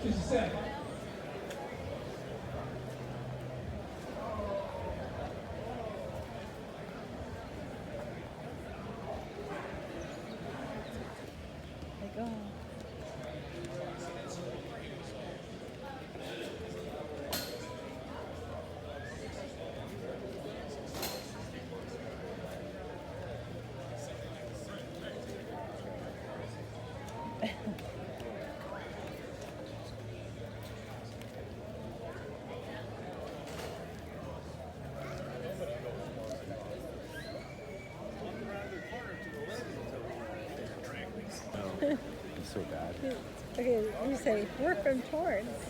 Just a sec. Like, oh. It's so bad. Okay, you say, we're from Torrance.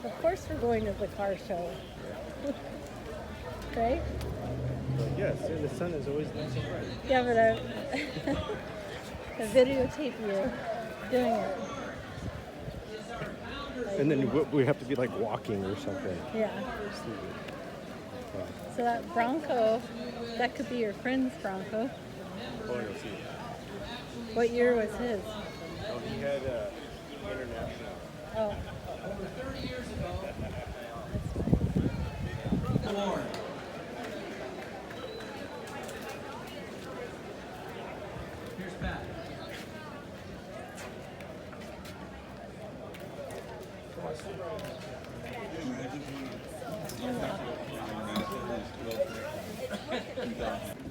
Of course we're going to the car show. Right? But yes, the sun is always nice and bright. Yeah, but I videotape you doing it. And then we have to be like walking or something. Yeah. So that Bronco, that could be your friend's Bronco. Oh, you'll see. What year was his? Oh, he had international. Oh. Over 30 years ago. That's Here's Pat.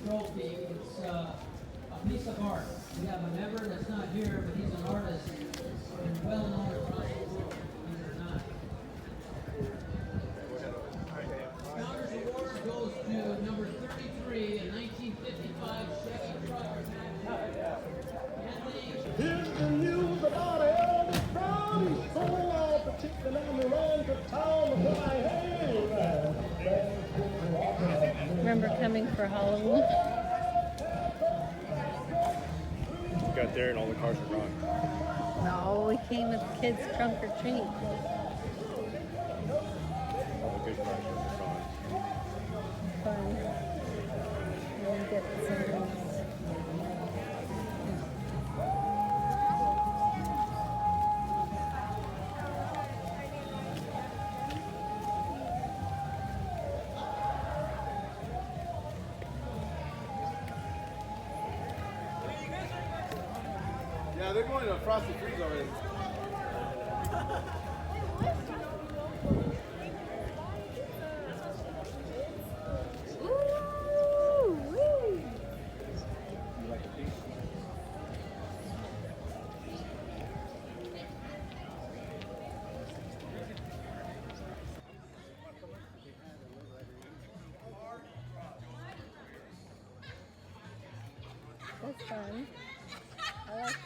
Trophy. It's a piece of art. We have a member that's not here, but he's an artist and well known across the world. Believe it or not. Founders Award goes to number 33 in 1955 Chevy truck. Here's the news about Elvis Brown. He's sold out the chicken and the ran to town to buy hay. Remember coming for Halloween? We got there and all the cars were gone. No, we came with the kids trunk or treat. All the good cars were gone. Fun. And we get some. Yeah, they're going to Frosty Freeze already. That's fun. I like.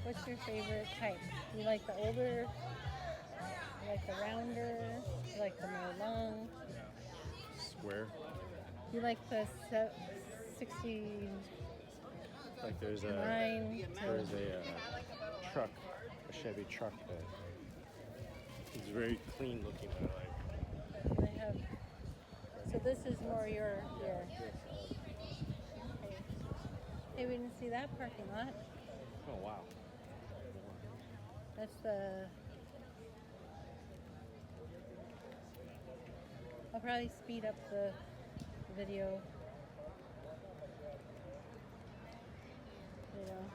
What's your favorite type? You like the older? You like the rounder? You like the more long? Square. You like the 69? Like there's a truck, a Chevy truck that is very clean looking. I like. They have. So this is more your. Hey, we didn't see that parking lot. Oh wow. That's the. I'll probably speed up the video. You know.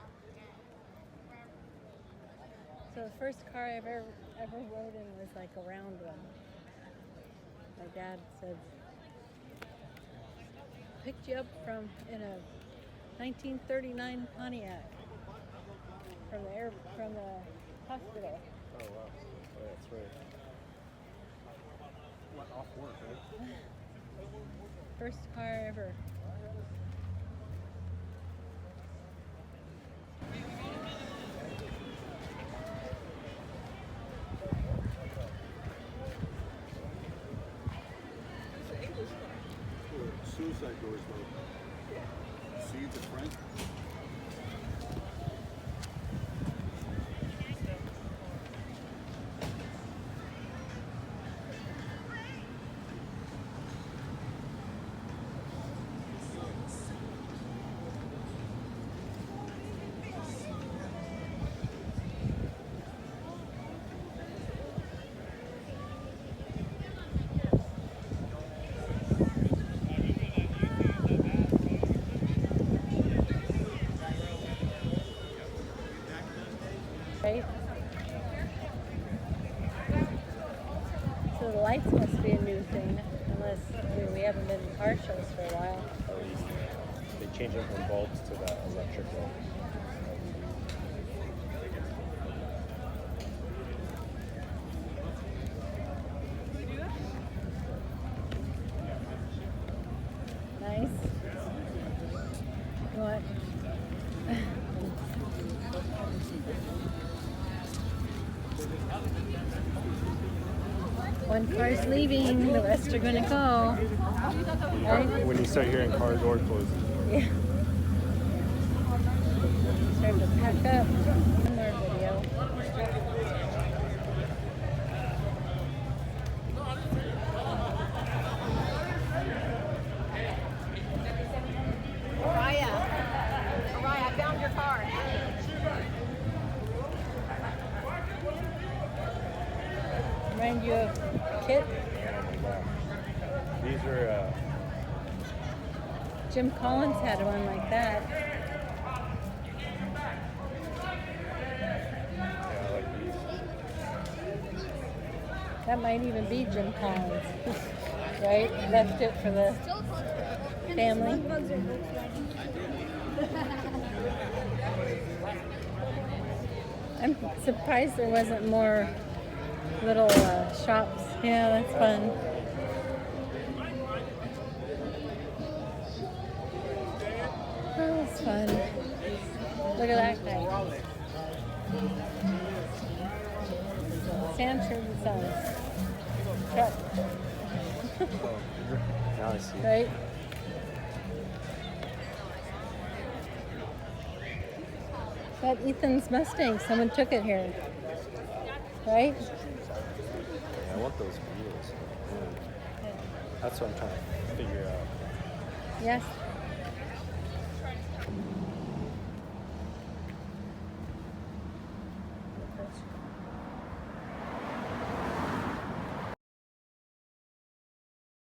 So the first car I ever rode in was like a round one. My dad said, picked you up in a 1939 Pontiac from the hospital. Oh wow. Oh, yeah, that's right. What, off work, right? First car ever. Suicide doors, though. See the front? the lights must be a new thing, unless we haven't been to car shows for a while. They change it from bulbs to the electrical. Nice. What? One car's leaving, the rest are gonna go. Right? When you start hearing car door closing. Yeah. Time to pack up. One more video. Mariah, I found your car. Remind you of Kit? Oh my gosh. These are, Jim Collins had one like that. yeah, I like these. That might even be Jim Collins. Right? Left it for the family. I'm surprised there wasn't more little shops. Yeah, that's fun. Oh, that's fun. Look at that guy. Sanford's truck. Now I see. Right? That Ethan's Mustang, someone took it here. Right? Yeah, I want those wheels. Yeah. That's what I'm trying to figure out. Yes.